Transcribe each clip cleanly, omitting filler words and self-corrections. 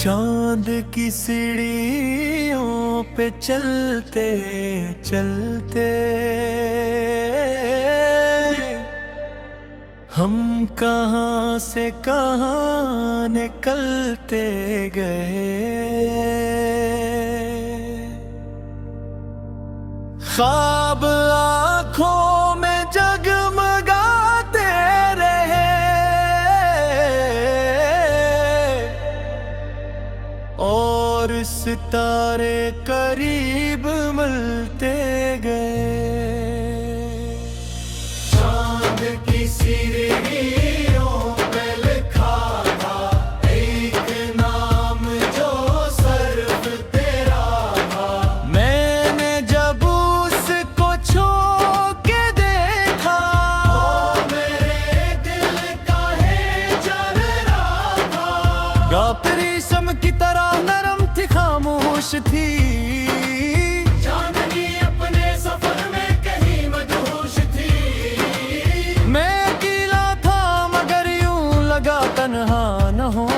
चांद की सीढ़ियों पे चलते चलते हम कहां से कहां निकलते गए। ख्वाब आँखों में जगमगाते रहे और सितारे करीब मिलते गए। चांद की सीढ़ियों पे लिखा था एक नाम जो सिर्फ तेरा था। मैंने जब उसको छू के देखा मेरे दिल का है जल रहा था। गापरीसम की तरह नरम थी, खामोश थी, चांदनी अपने सफर में कहीं मदहोश थी। मैं अकेला था मगर यूं लगा तन्हा न हो,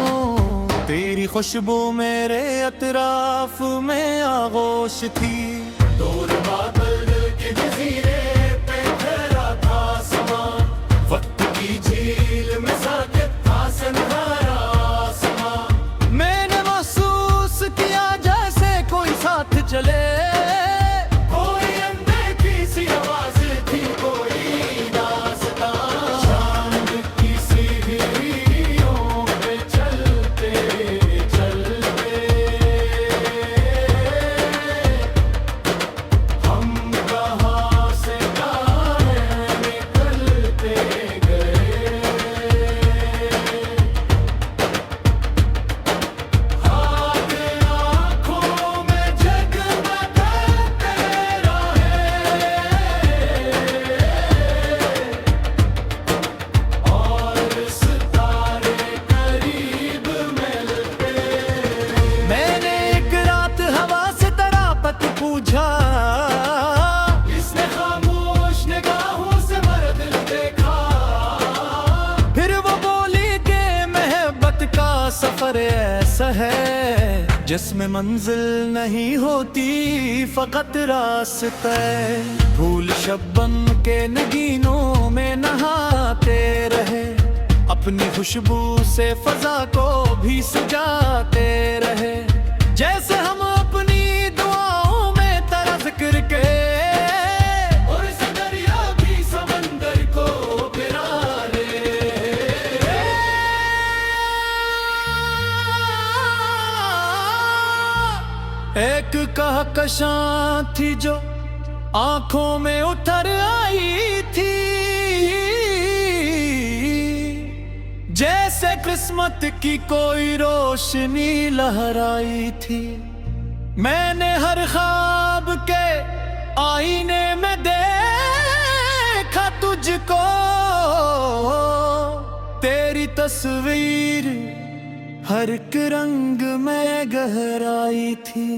तेरी खुशबू मेरे अतराफ में आगोश थी। दूर बादल के जजीरे पे ठहरा था समा, वक्त की झील में साकित था सन्हारा समा। मैंने महसूस किया जैसे कोई साथ चले, कोई अनदेखी सी आवाज थी, कोई दास्तां। चांद की सीढ़ियों पे चलते चलते हम कहां से कहां निकलते गए। हाथ आँखों में जगमगाते रहे और सितारे करीब मिलते। मैंने एक रात हवा से तरापत पूछा, इसने खामोश निगाहों से मेरा दिल देखा। फिर वो बोली कि मोहब्बत का सफर ऐसा है जिसमें मंजिल नहीं होती फकत रास्ता। फूल शबनम के नगीनों में नहाते रहे, अपनी खुशबू से फजा को भी सजाते रहे। जैसे हम अपनी दुआओं में तेरा जिक्र के और इस दरिया भी समंदर को पिरा ले। एक कहकशां थी जो आंखों में उतर आई थी, जैसे किस्मत की कोई रोशनी लहराई थी। मैंने हर ख्वाब के आईने में देखा तुझको, तेरी तस्वीर हर एक रंग में गहराई थी।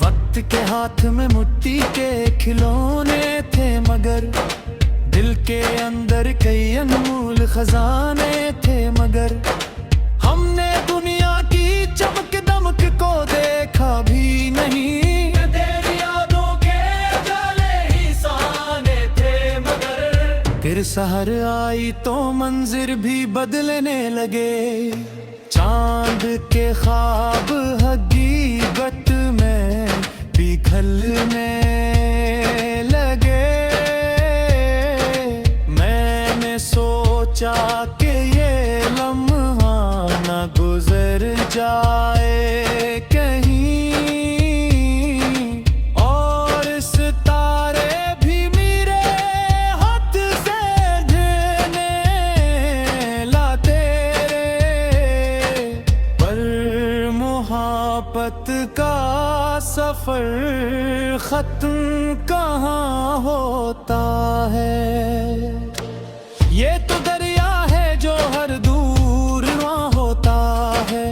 वक्त के हाथ में मिट्टी के खिलौने थे मगर दिल के अंदर कई अनमोल खजाने थे। मगर हमने दुनिया की चमक दमक को देखा भी नहीं, तेरी यादों के जाले ही सहाने थे। मगर फिर सहर आई तो मंजिर भी बदलने लगे, चांद के ख्वाब हकीकत में बिखरने लगे। मैंने सोचा कि ये लम्हा न गुजर जाए कहीं, और सितारे भी मेरे हाथ से गिरने लाते रहे। पर मोहब्बत का सफर खत्म कहाँ होता है। ये तो दरिया है जो हर दूर वहाँ होता है,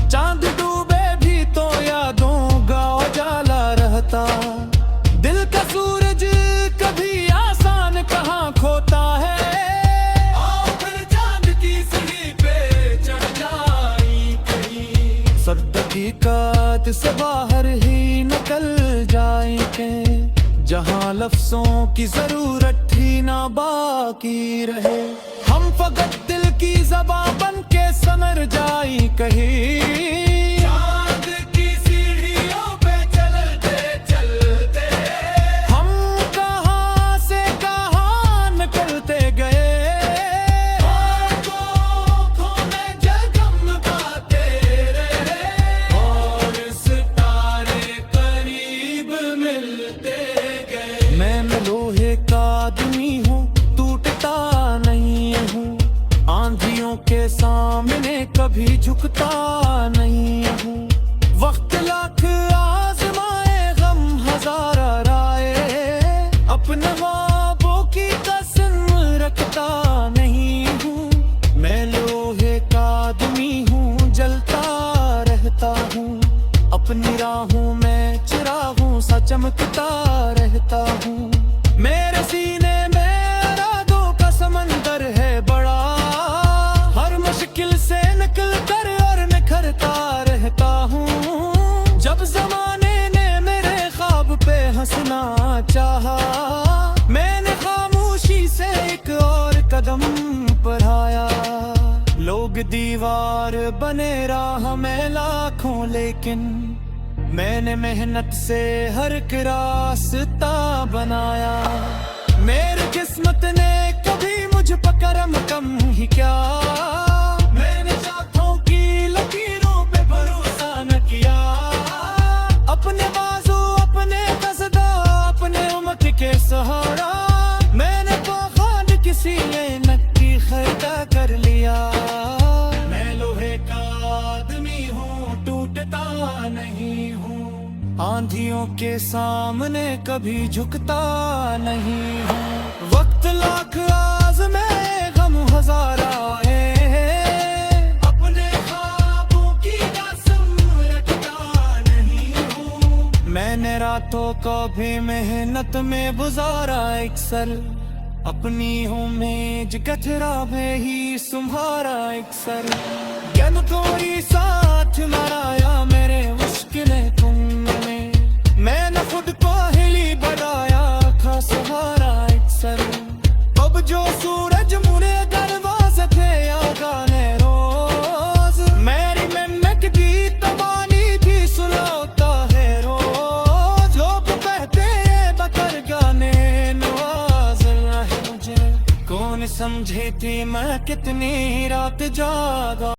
चांद डूबे भी तो यादों का उजाला रहता। दिल का सूरज कभी आसान कहाँ खोता है, आओ फिर चांद की सीढ़ी पे चढ़ जा। हकीकत से बाहर ही निकल जाएंगे, जहां लफ्जों की जरूरत ही ना बाकी रहे। हम फकत दिल की ज़बां बन के समर जाए कहीं, चांद की सीढ़ियों पे चलते चलते हम कहां से कहां निकलते गए। मैं लोहे का आदमी हूँ, टूटता नहीं हूँ, आंधियों के सामने कभी झुकता नहीं हूँ। वक्त लाख आजमाए, गम हजार आए, अपने ख्वाबों की कसम रखता नहीं हूँ। मैं लोहे का आदमी हूँ, जलता रहता हूँ, अपनी राहों में चिरागों सा चमकता रहता हूँ। मेरे सीने में इरादों का समंदर है बड़ा, हर मुश्किल से निकल कर और निखरता रहता हूँ। जब जमाने ने मेरे ख्वाब पे हंसना चाहा, मैंने खामोशी से एक और कदम बढ़ाया। लोग दीवार बने राह में लाखों, लेकिन मैंने मेहनत से हर एक रास्ता बनाया। मेरी किस्मत ने कभी मुझ पर करम कम ही क्या, मैंने लाखों की लकीरों पे भरोसा न किया। अपने बाजू अपने कसदा, अपने उम्र के सहारा, मैंने पाखंड किसी ऐनक की खरीदा कर लिया। मैं लोहे का आदमी हूँ, टूटता नहीं हूँ, आंधियों के सामने कभी झुकता नहीं हूँ। वक्त लाख आज़मे, गम हजार आए, अपने ख्वाबों की कसम रखता नहीं हूँ। मैंने रातों को भी मेहनत में गुजारा अक्सर, अपनी उम्मीद कचरा में ही सुम्हारा अक्सर। ज्ञान कोई साथ मराया मेरे मुश्किलें तुम में, मैंने खुद को हिली बढ़ाया था सहारा अक्सर। अब जो सूरज मुरे दरवाजे थे आगाने रोज, मेरी मेहनत की तबानी भी सुलाता है रोज। लोग कहते हैं बकर गाने नवाज है मुझे, कौन समझे थी मैं कितनी रात जागा।